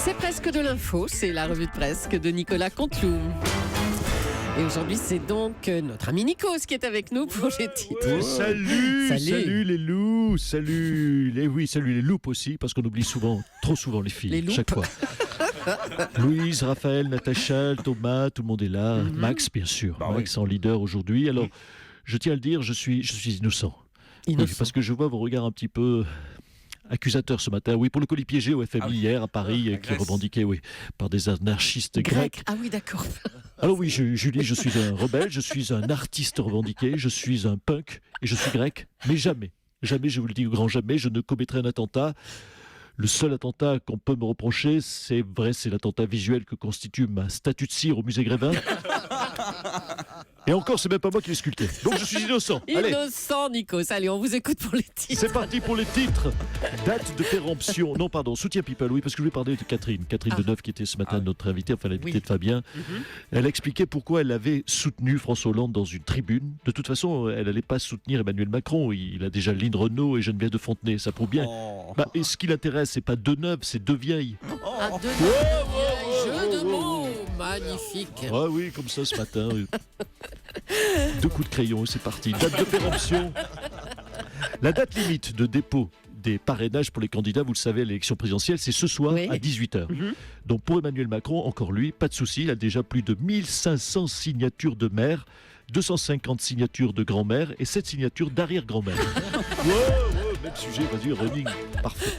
C'est presque de l'info, c'est la revue de presse de Nicolas Canteloup. Et aujourd'hui, c'est donc notre ami Nikos qui est avec nous pour les titres. Ouais. Salut les loups, salut les loupes aussi, parce qu'on oublie trop souvent les filles, Les chaque fois. Louise, Raphaël, Natacha, Thomas, tout le monde est là. Max, bien sûr, Max en leader aujourd'hui. Alors, je tiens à le dire, je suis innocent. Oui, parce que je vois vos regards un petit peu accusateurs ce matin. Oui, pour le colis piégé au FMI hier à Paris, qui est revendiqué par des anarchistes grecs. Ah oui, d'accord. Alors oui, Julie, je suis un rebelle, je suis un artiste revendiqué, je suis un punk et je suis grec. Mais jamais, je vous le dis au grand jamais, je ne commettrai un attentat. Le seul attentat qu'on peut me reprocher, c'est l'attentat visuel que constitue ma statue de cire au musée Grévin. Et encore, c'est même pas moi qui l'ai sculpté. Donc je suis innocent. Allez. Innocent, Nikos. Allez, on vous écoute pour les titres. C'est parti pour les titres. Date de péremption. Non, pardon, soutien people, oui, parce que je vais parler de Catherine. Catherine Deneuve, qui était ce matin notre invitée, enfin l'invitée de Fabien. Elle expliquait pourquoi elle avait soutenu François Hollande dans une tribune. De toute façon, elle n'allait pas soutenir Emmanuel Macron. Il a déjà Lynn Renault et Geneviève de Fontenay. Ça prouve bien. Et ce qui l'intéresse, c'est pas deux neuves, c'est deux vieilles. Jeu de mots. Magnifique. Ah oui, comme ça ce matin. Deux coups de crayon, c'est parti. Date de péremption. La date limite de dépôt des parrainages pour les candidats, vous le savez, à l'élection présidentielle, c'est ce soir à 18h. Donc pour Emmanuel Macron, encore lui, pas de souci, il a déjà plus de 1500 signatures de maires, 250 signatures de grand-mère et 7 signatures d'arrière-grand-mère. Même sujet, vas-y, running, parfait.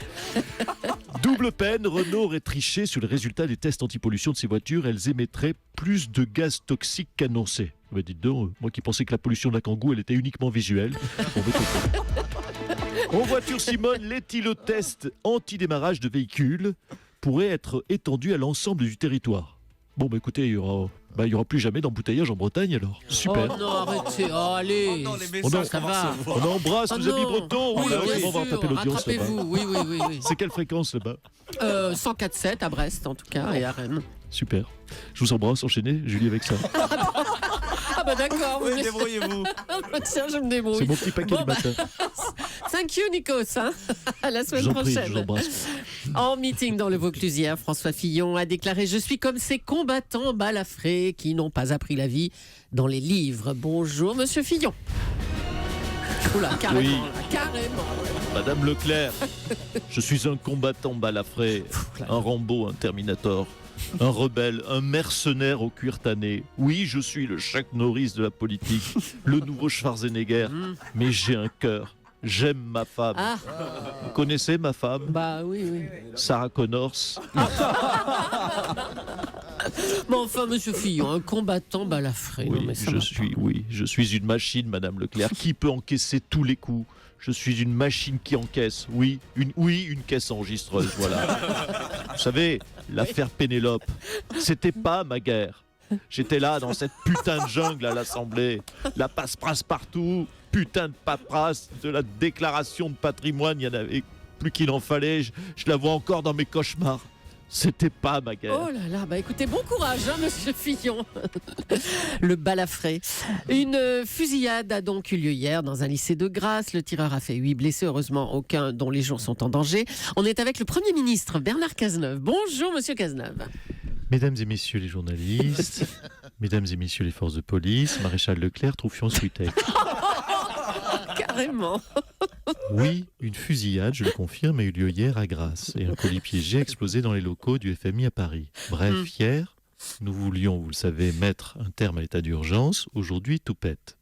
Double peine, Renault aurait triché sur les résultats des tests antipollution de ses voitures. Elles émettraient plus de gaz toxiques qu'annoncé. Mais dites donc, moi qui pensais que la pollution de la Kangoo, elle était uniquement visuelle. En voiture Simone, l'éthylotest anti-démarrage de véhicules pourrait être étendu à l'ensemble du territoire. Bon, écoutez, il y aura plus jamais d'embouteillage en Bretagne alors. Super. Oh non, arrêtez. Oh, allez. Ça va. On embrasse nos amis bretons. Oui, bien on va sûr. taper l'audience là-bas. Rattrapez-vous. Oui. C'est quelle fréquence là-bas 104.7 à Brest en tout cas et à Rennes. Super. Je vous embrasse, enchaînez, Julie, avec ça. Ah bah d'accord. Oui, débrouillez-vous. Tiens, je me débrouille. C'est mon petit paquet du matin. Thank you, Nikos. À la semaine Je vous en prie, prochaine. je vous embrasse. En meeting dans le Vaucluse hier, François Fillon a déclaré « Je suis comme ces combattants balafrés qui n'ont pas appris la vie dans les livres. » Bonjour, monsieur Fillon. Oula, carrément. Oui. Carrément. Madame Leclerc, je suis un combattant balafré, un Rambo, un Terminator, un rebelle, un mercenaire au cuir tanné. Oui, je suis le Chuck Norris de la politique, le nouveau Schwarzenegger, mais j'ai un cœur. J'aime ma femme. Ah, Vous connaissez ma femme bah oui. Sarah Connors. Mais enfin, monsieur Fillon, un combattant balafré. Oui, Non, mais ça va je suis une machine, Madame Leclerc, qui peut encaisser tous les coups. Je suis une machine qui encaisse. Oui, une caisse enregistreuse, voilà. Vous savez, l'affaire Pénélope, c'était pas ma guerre. J'étais là dans cette putain de jungle à l'Assemblée. La passe-passe partout, putain de paperasse, de la déclaration de patrimoine, il y en avait plus qu'il en fallait. Je la vois encore dans mes cauchemars. C'était pas ma guerre. Oh là là, bah écoutez, bon courage, monsieur Fillon. Le balafré. Une fusillade a donc eu lieu hier dans un lycée de Grasse. Le tireur a fait 8 blessés, heureusement aucun dont les jours sont en danger. On est avec le Premier ministre, Bernard Cazeneuve. Bonjour, monsieur Cazeneuve. Mesdames et messieurs les journalistes, mesdames et messieurs les forces de police, maréchal Leclerc, troufion Switek. Carrément. Oui, une fusillade, je le confirme, a eu lieu hier à Grasse et un colis piégé a explosé dans les locaux du FMI à Paris. Bref, hier, nous voulions, vous le savez, mettre un terme à l'état d'urgence. Aujourd'hui, tout pète.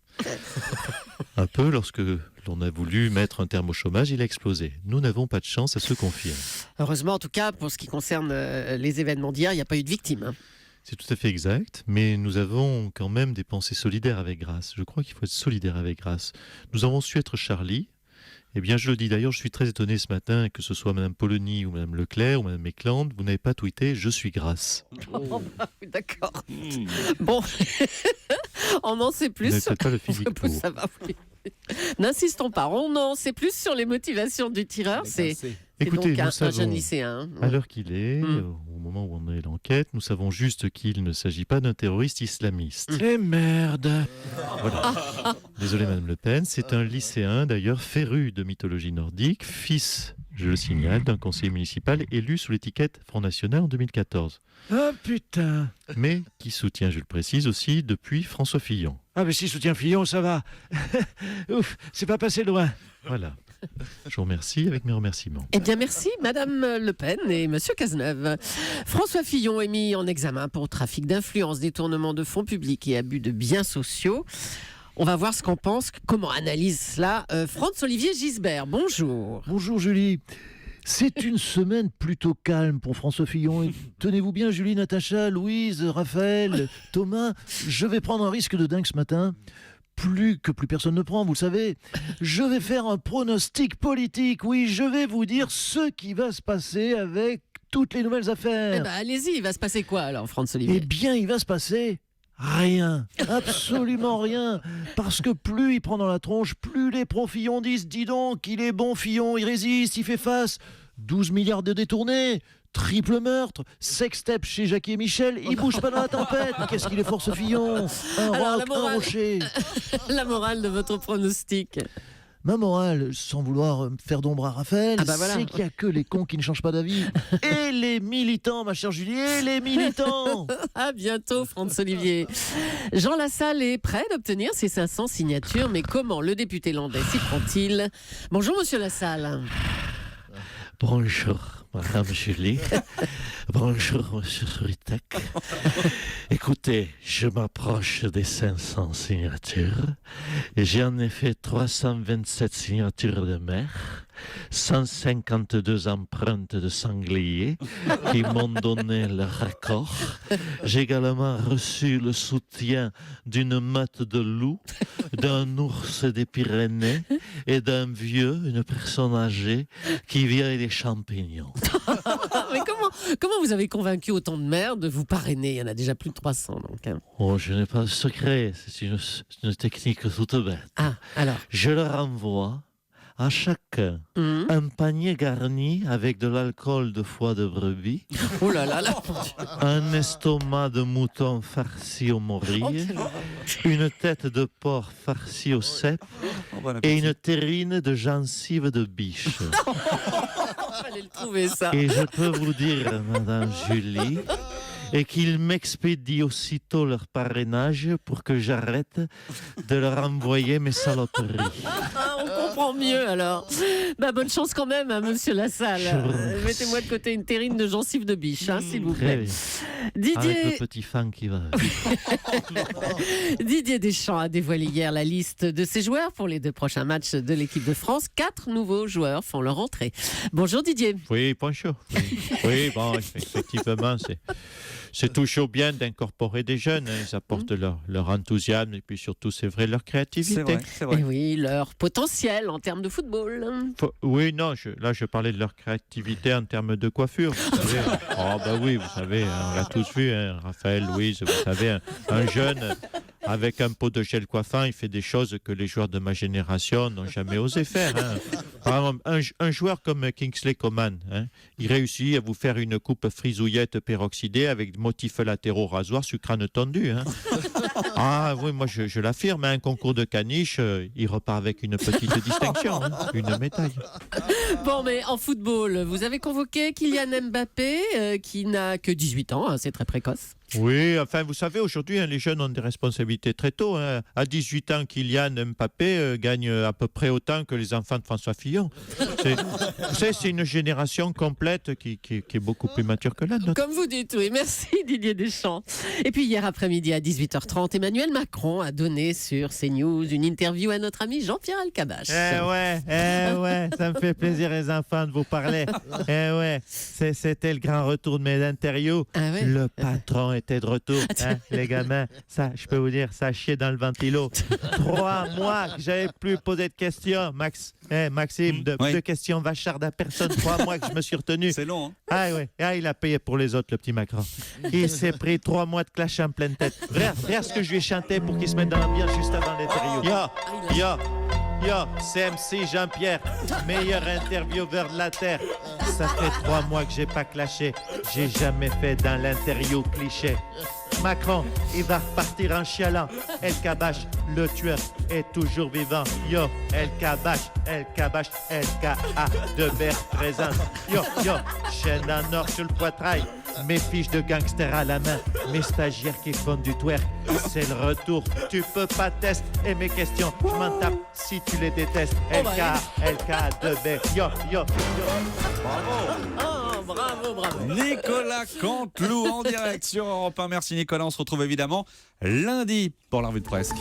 Un peu lorsque l'on a voulu mettre un terme au chômage, il a explosé. Nous n'avons pas de chance, ça se confirme. Heureusement, en tout cas, pour ce qui concerne les événements d'hier, il n'y a pas eu de victimes. Hein. C'est tout à fait exact, mais nous avons quand même des pensées solidaires avec Grasse. Je crois qu'il faut être solidaire avec Grasse. Nous avons su être Charlie. Eh bien, je le dis d'ailleurs, je suis très étonné ce matin que ce soit Mme Polony ou Mme Leclerc ou Mme Méclande, vous n'avez pas tweeté « Je suis Grasse ». Oh, bah, oui, d'accord. Bon, on en sait plus. Vous n'avez peut-être pas le physique pour. Ça va, oui. N'insistons pas, on en sait plus sur les motivations du tireur. C'est Écoutez, donc nous un savons, jeune lycéen. à l'heure qu'il est, au moment où on est l'enquête, nous savons juste qu'il ne s'agit pas d'un terroriste islamiste. Eh merde. Voilà. Désolé Madame Le Pen, c'est un lycéen d'ailleurs féru de mythologie nordique, fils je le signale, d'un conseiller municipal élu sous l'étiquette Front National en 2014. Ah putain. Mais qui soutient, je le précise aussi, depuis François Fillon. Ah mais si soutient Fillon, ça va. Ouf, c'est pas passé loin. Voilà. Je vous remercie avec mes remerciements. Eh bien, merci, Madame Le Pen et Monsieur Cazeneuve. François Fillon est mis en examen pour trafic d'influence, détournement de fonds publics et abus de biens sociaux. On va voir ce qu'en pense, comment analyse cela Franz-Olivier Gisbert. Bonjour. Bonjour Julie. C'est une semaine plutôt calme pour François Fillon. Et tenez-vous bien, Julie, Natacha, Louise, Raphaël, Thomas. Je vais prendre un risque de dingue ce matin. Plus personne ne prend, vous le savez. Je vais faire un pronostic politique. Oui, je vais vous dire ce qui va se passer avec toutes les nouvelles affaires. Eh ben, allez-y, il va se passer quoi alors, Franz-Olivier? Eh bien, il va se passer rien, absolument rien. Parce que plus il prend dans la tronche, plus les pro-Fillon disent « Dis donc, il est bon Fillon, il résiste, il fait face. 12 milliards de détournés, triple meurtre, sextape chez Jackie et Michel, il bouge pas dans la tempête. Qu'est-ce qu'il est fort ce Fillon. Un rocher. » La morale de votre pronostic. Ma morale, sans vouloir faire d'ombre à Raphaël, voilà. C'est qu'il n'y a que les cons qui ne changent pas d'avis. Et les militants, ma chère Julie, et les militants. À bientôt, Franz-Olivier. Jean Lassalle est prêt d'obtenir ses 500 signatures, mais comment le député landais s'y prend-il? Bonjour, Monsieur Lassalle. Bonjour, Madame Julie. Bonjour, Monsieur Ritek. Écoutez, je m'approche des 500 signatures. J'ai en effet 327 signatures de maire, 152 empreintes de sangliers qui m'ont donné leur accord. J'ai également reçu le soutien d'une meute de loups, d'un ours des Pyrénées et d'un vieux, une personne âgée, qui vient des champignons. Mais comment vous avez convaincu autant de maires de vous parrainer? Il y en a déjà plus de 300. Donc, hein. Oh, je n'ai pas de secret, c'est une technique toute bête. Ah, alors. Je leur envoie à chacun un panier garni avec de l'alcool de foie de brebis, Oh là là là. un estomac de mouton farci au morille, une tête de porc farcie au cèpe et une terrine de gencive de biche. Fallait le trouver, ça. Et je peux vous dire, Madame Julie, et qu'ils m'expédient aussitôt leur parrainage pour que j'arrête de leur envoyer mes saloperies. On comprend mieux, alors. Bah, bonne chance quand même, hein, Monsieur Lassalle. Mettez-moi de côté une terrine de gencive de biche, hein, s'il vous Très plaît. bien. Didier... Avec le petit fan qui va. Didier Deschamps a dévoilé hier la liste de ses joueurs pour les 2 prochains matchs de l'équipe de France. 4 nouveaux joueurs font leur entrée. Bonjour Didier. Oui, bonjour. Oui, bon, effectivement, c'est toujours bien d'incorporer des jeunes. Ils apportent leur enthousiasme et puis surtout, c'est vrai, leur créativité. C'est vrai. Et oui, leur potentiel en termes de football. Oui, non, là, je parlais de leur créativité en termes de coiffure. Vous savez. Oh, bah oui, vous savez, on l'a tous vu, hein, Raphaël, Louise, vous savez, un jeune avec un pot de gel coiffant, il fait des choses que les joueurs de ma génération n'ont jamais osé faire. Hein. Par exemple, un joueur comme Kingsley Coman, hein, il réussit à vous faire une coupe frisouillette peroxydée avec motifs latéraux rasoirs sur crâne tendu. Hein. Ah oui, moi je l'affirme, un concours de caniche, il repart avec une petite distinction, hein, une médaille. Bon, mais en football, vous avez convoqué Kylian Mbappé, qui n'a que 18 ans, hein, c'est très précoce. Oui, enfin, vous savez, aujourd'hui, hein, les jeunes ont des responsabilités très tôt. Hein. À 18 ans, Kylian Mbappé gagne à peu près autant que les enfants de François Fillon. C'est une génération complète qui est beaucoup plus mature que la nôtre. Comme vous dites, oui. Merci Didier Deschamps. Et puis hier après-midi à 18h30, Emmanuel Macron a donné sur CNews une interview à notre ami Jean-Pierre Elkabbach. Ouais, ça me fait plaisir les enfants de vous parler. C'était le grand retour de mes interviews. Ah ouais. Le patron était de retour, hein, les gamins. Ça, je peux vous dire, ça chiait dans le ventilo. 3 mois que j'avais plus posé de questions, Maxime, de questions vachardes à personne. 3 mois que je me suis retenu. C'est long, hein? Ah ouais, il a payé pour les autres, le petit Macron. Il s'est pris 3 mois de clash en pleine tête. Regarde ce que je lui ai chanté pour qu'il se mette dans l'ambiance juste avant l'interview. Yo, c'est MC Jean-Pierre, meilleur intervieweur de la Terre. Ça fait 3 mois que j'ai pas clashé, j'ai jamais fait dans l'interview cliché. Macron, il va repartir en chialant. El Kabash, le tueur, est toujours vivant. Yo, El Kabash, LKA de Berre présente. Yo, chaîne en or sur le poitrail. Mes fiches de gangsters à la main, mes stagiaires qui font du twerk, c'est le retour. Tu peux pas tester et mes questions, je m'en tape si tu les détestes. LKA de Berre. Yo. Bravo. Nicolas Canteloup en direct sur Europe 1. Merci Nicolas, on se retrouve évidemment lundi pour la revue de presse.